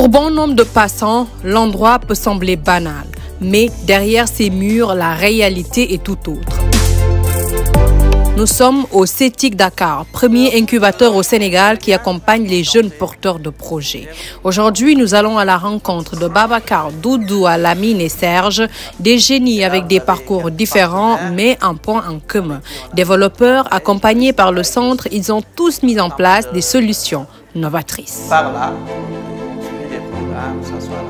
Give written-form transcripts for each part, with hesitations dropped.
Pour bon nombre de passants, l'endroit peut sembler banal, mais derrière ces murs, la réalité est tout autre. Nous sommes au CETIC Dakar, premier incubateur au Sénégal qui accompagne les jeunes porteurs de projets. Aujourd'hui, nous allons à la rencontre de Babacar, Doudou, Alamine et Serge, des génies avec des parcours différents mais un point en commun. Développeurs accompagnés par le centre, ils ont tous mis en place des solutions novatrices. Par là, des programmes, ça soit la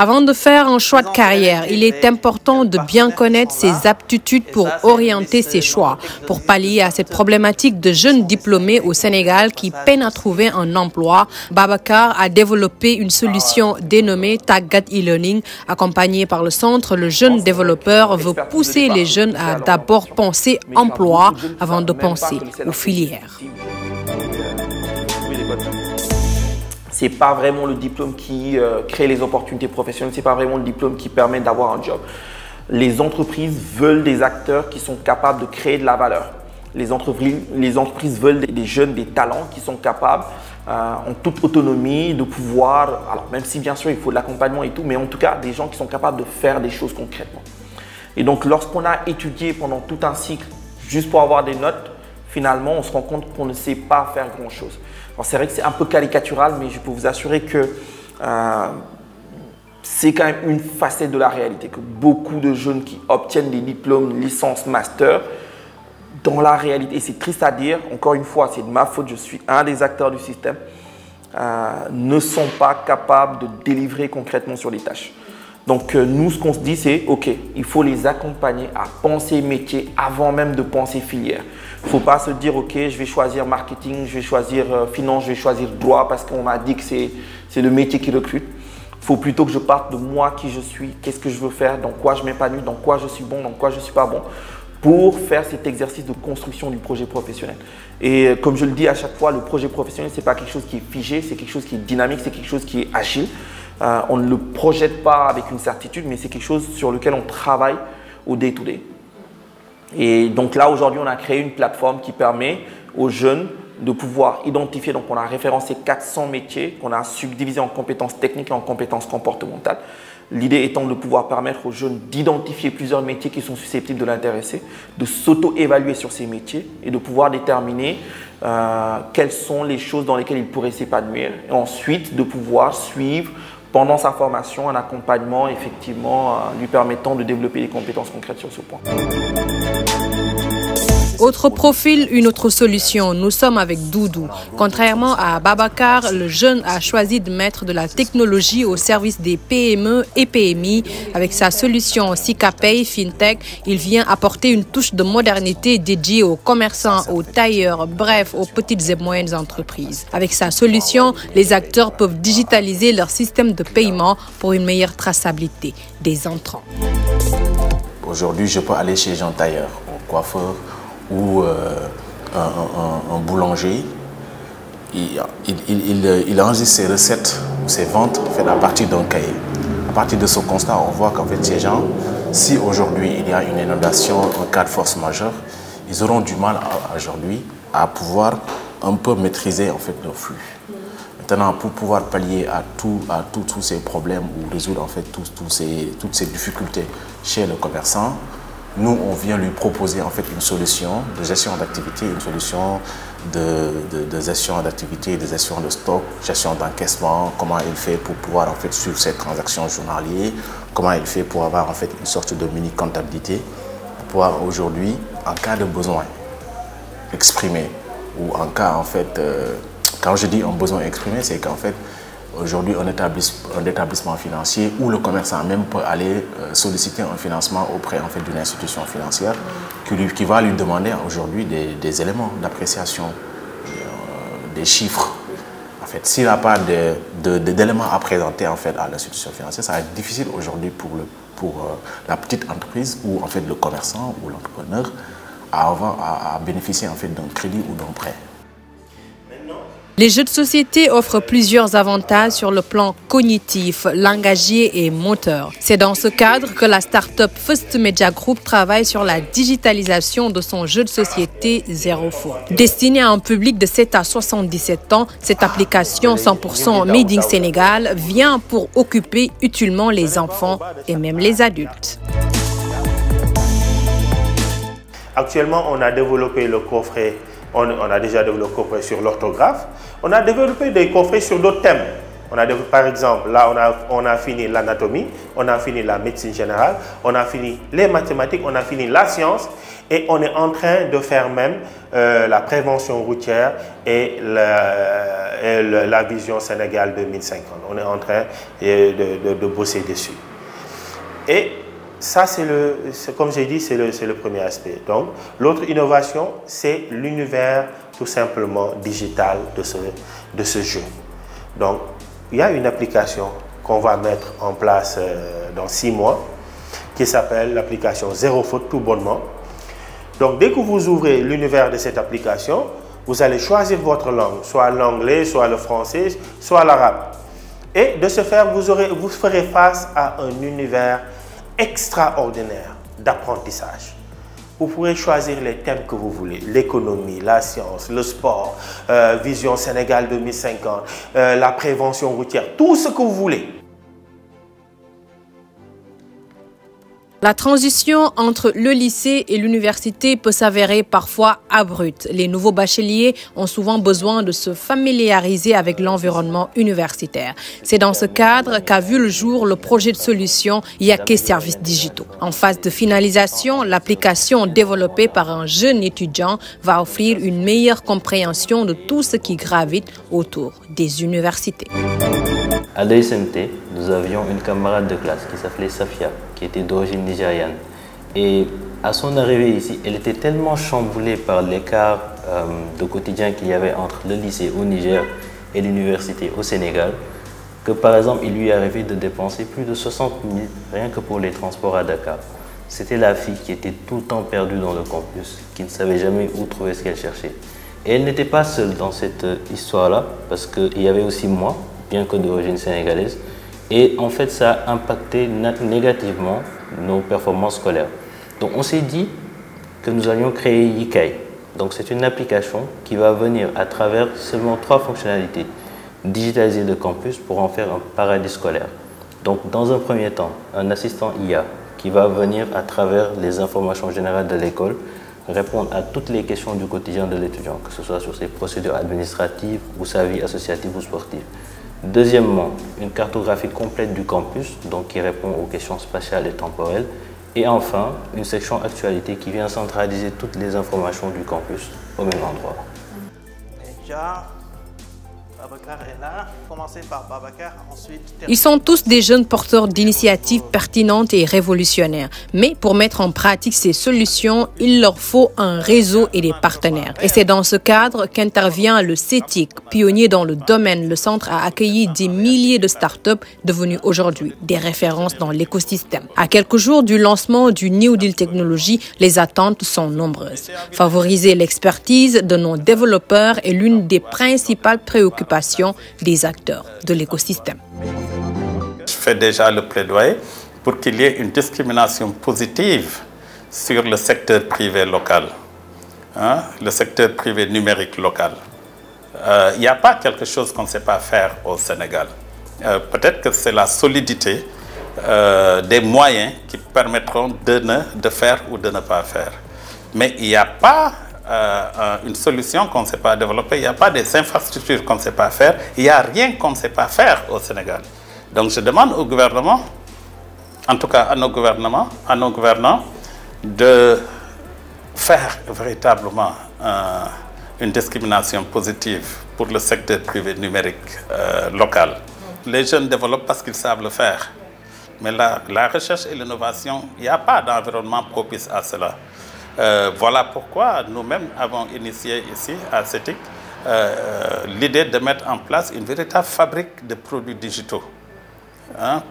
Avant de faire un choix de carrière, il est important de bien connaître ses aptitudes pour orienter ses choix. Pour pallier à cette problématique de jeunes diplômés au Sénégal qui peinent à trouver un emploi, Babacar a développé une solution dénommée Tagat e-learning. Accompagné par le centre, le jeune développeur veut pousser les jeunes à d'abord penser emploi avant de penser aux filières. Ce n'est pas vraiment le diplôme qui crée les opportunités professionnelles, ce n'est pas vraiment le diplôme qui permet d'avoir un job. Les entreprises veulent des acteurs qui sont capables de créer de la valeur. Les entreprises veulent des jeunes, des talents qui sont capables, en toute autonomie, de pouvoir, alors même si bien sûr il faut de l'accompagnement et tout, mais en tout cas des gens qui sont capables de faire des choses concrètement. Et donc lorsqu'on a étudié pendant tout un cycle, juste pour avoir des notes, finalement on se rend compte qu'on ne sait pas faire grand-chose. C'est vrai que c'est un peu caricatural, mais je peux vous assurer que c'est quand même une facette de la réalité, que beaucoup de jeunes qui obtiennent des diplômes, licences, master, dans la réalité, et c'est triste à dire, encore une fois, c'est de ma faute, je suis un des acteurs du système, ne sont pas capables de délivrer concrètement sur les tâches. Donc nous, ce qu'on se dit, c'est OK, il faut les accompagner à penser métier avant même de penser filière. Il ne faut pas se dire OK, je vais choisir marketing, je vais choisir finance, je vais choisir droit parce qu'on m'a dit que c'est le métier qui recrute. Il faut plutôt que je parte de moi, qui je suis, qu'est-ce que je veux faire, dans quoi je m'épanouis, dans quoi je suis bon, dans quoi je ne suis pas bon, pour faire cet exercice de construction du projet professionnel. Et comme je le dis à chaque fois, le projet professionnel, ce n'est pas quelque chose qui est figé, c'est quelque chose qui est dynamique, c'est quelque chose qui est agile. On ne le projette pas avec une certitude, mais c'est quelque chose sur lequel on travaille au day-to-day. Et donc là, aujourd'hui, on a créé une plateforme qui permet aux jeunes de pouvoir identifier, donc on a référencé 400 métiers qu'on a subdivisés en compétences techniques et en compétences comportementales. L'idée étant de pouvoir permettre aux jeunes d'identifier plusieurs métiers qui sont susceptibles de l'intéresser, de s'auto-évaluer sur ces métiers et de pouvoir déterminer quelles sont les choses dans lesquelles ils pourraient s'épanouir. Et ensuite, de pouvoir suivre pendant sa formation un accompagnement effectivement lui permettant de développer des compétences concrètes sur ce point. Autre profil, une autre solution. Nous sommes avec Doudou. Contrairement à Babacar, le jeune a choisi de mettre de la technologie au service des PME et PMI. Avec sa solution SikaPay FinTech, il vient apporter une touche de modernité dédiée aux commerçants, aux tailleurs, bref, aux petites et moyennes entreprises. Avec sa solution, les acteurs peuvent digitaliser leur système de paiement pour une meilleure traçabilité des entrants. Aujourd'hui, je peux aller chez un tailleur, un coiffeur, ou un boulanger, il enregistre ses recettes ou ses ventes faites à partir d'un cahier. À partir de ce constat, on voit qu'en fait, ces gens, si aujourd'hui il y a une inondation, un cas de force majeure, ils auront du mal aujourd'hui à pouvoir un peu maîtriser en fait leur flux. Maintenant, pour pouvoir pallier à tous ces problèmes ou résoudre en fait toutes ces difficultés chez le commerçant, nous, on vient lui proposer en fait une solution de gestion d'activité, une solution de gestion d'activité, de gestion de stock, gestion d'encaissement, comment il fait pour pouvoir en fait suivre ses transactions journalières, comment il fait pour avoir en fait une sorte de mini comptabilité, pour pouvoir aujourd'hui, en cas de besoin exprimé ou en cas en fait, quand je dis un besoin exprimé, c'est qu'en fait aujourd'hui, un établissement financier où le commerçant même peut aller solliciter un financement auprès en fait, d'une institution financière qui va lui demander aujourd'hui des éléments d'appréciation, des chiffres. En fait, s'il n'a pas d'éléments à présenter en fait, à l'institution financière, ça va être difficile aujourd'hui pour la petite entreprise ou en fait, le commerçant ou l'entrepreneur à bénéficier en fait, d'un crédit ou d'un prêt. Les jeux de société offrent plusieurs avantages sur le plan cognitif, langagier et moteur. C'est dans ce cadre que la start-up First Media Group travaille sur la digitalisation de son jeu de société Zero Faute. Destinée à un public de 7 à 77 ans, cette application 100% Made in Sénégal vient pour occuper utilement les enfants et même les adultes. Actuellement, on a développé le coffret, on a déjà développé le coffret sur l'orthographe, on a développé des coffrets sur d'autres thèmes. Par exemple, là, on a fini l'anatomie, on a fini la médecine générale, on a fini les mathématiques, on a fini la science et on est en train de faire même la prévention routière et la vision Sénégal 2050. On est en train de bosser dessus. Et ça, comme j'ai dit, c'est le premier aspect. Donc, l'autre innovation, c'est l'univers tout simplement digital de ce jeu. Donc, il y a une application qu'on va mettre en place dans 6 mois qui s'appelle l'application Zero Faute tout bonnement. Donc, dès que vous ouvrez l'univers de cette application, vous allez choisir votre langue, soit l'anglais, soit le français, soit l'arabe. Et de ce faire, vous ferez face à un univers extraordinaire d'apprentissage. Vous pourrez choisir les thèmes que vous voulez, l'économie, la science, le sport, Vision Sénégal 2050, la prévention routière, tout ce que vous voulez. La transition entre le lycée et l'université peut s'avérer parfois abrupte. Les nouveaux bacheliers ont souvent besoin de se familiariser avec l'environnement universitaire. C'est dans ce cadre qu'a vu le jour le projet de solution Yaké Services Digitaux. En phase de finalisation, l'application développée par un jeune étudiant va offrir une meilleure compréhension de tout ce qui gravite autour des universités. À l'ESMT, nous avions une camarade de classe qui s'appelait Safia, qui était d'origine nigériane. Et à son arrivée ici, elle était tellement chamboulée par l'écart de quotidien qu'il y avait entre le lycée au Niger et l'université au Sénégal, que par exemple, il lui est arrivé de dépenser plus de 60 000 rien que pour les transports à Dakar. C'était la fille qui était tout le temps perdue dans le campus, qui ne savait jamais où trouver ce qu'elle cherchait. Et elle n'était pas seule dans cette histoire-là, parce qu'il y avait aussi moi, bien que d'origine sénégalaise. Et en fait, ça a impacté négativement nos performances scolaires. Donc on s'est dit que nous allions créer Yikai. Donc c'est une application qui va venir à travers seulement 3 fonctionnalités. Digitaliser le campus pour en faire un paradis scolaire. Donc dans un premier temps, un assistant IA qui va venir à travers les informations générales de l'école répondre à toutes les questions du quotidien de l'étudiant, que ce soit sur ses procédures administratives ou sa vie associative ou sportive. Deuxièmement, une cartographie complète du campus, donc qui répond aux questions spatiales et temporelles. Et enfin, une section actualité qui vient centraliser toutes les informations du campus au même endroit. Babacar est là. Commencez par Babacar, ensuite... Ils sont tous des jeunes porteurs d'initiatives pertinentes et révolutionnaires. Mais pour mettre en pratique ces solutions, il leur faut un réseau et des partenaires. Et c'est dans ce cadre qu'intervient le CETIC, pionnier dans le domaine. Le centre a accueilli des milliers de startups devenues aujourd'hui des références dans l'écosystème. À quelques jours du lancement du New Deal Technology, les attentes sont nombreuses. Favoriser l'expertise de nos développeurs est l'une des principales préoccupations des acteurs de l'écosystème. Je fais déjà le plaidoyer pour qu'il y ait une discrimination positive sur le secteur privé local, le secteur privé numérique local. Il n'y a pas quelque chose qu'on ne sait pas faire au Sénégal. Peut-être que c'est la solidité des moyens qui permettront de faire ou de ne pas faire. Mais il n'y a pas une solution qu'on ne sait pas développer, il n'y a pas des infrastructures qu'on ne sait pas faire, il n'y a rien qu'on ne sait pas faire au Sénégal. Donc je demande au gouvernement, en tout cas à nos gouvernants, de faire véritablement une discrimination positive pour le secteur privé numérique local. Les jeunes développent parce qu'ils savent le faire. Mais la recherche et l'innovation, il n'y a pas d'environnement propice à cela. Voilà pourquoi nous-mêmes avons initié ici à CETIC l'idée de mettre en place une véritable fabrique de produits digitaux.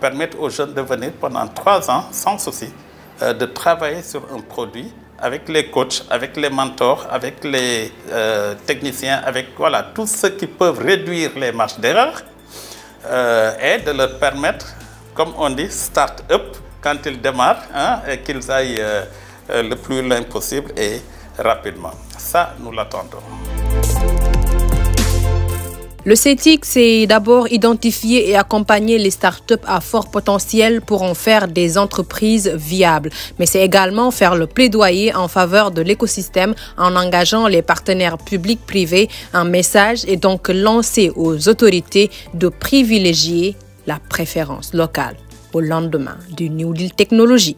Permettre aux jeunes de venir pendant 3 ans, sans souci, de travailler sur un produit avec les coachs, avec les mentors, avec les techniciens, avec voilà, tous ceux qui peuvent réduire les marges d'erreur et de leur permettre, comme on dit, start-up quand ils démarrent, hein, et qu'ils aillent le plus loin possible et rapidement. Ça, nous l'attendons. Le CETIC, c'est d'abord identifier et accompagner les startups à fort potentiel pour en faire des entreprises viables. Mais c'est également faire le plaidoyer en faveur de l'écosystème en engageant les partenaires publics-privés. Un message est donc lancé aux autorités de privilégier la préférence locale au lendemain du New Deal Technologie.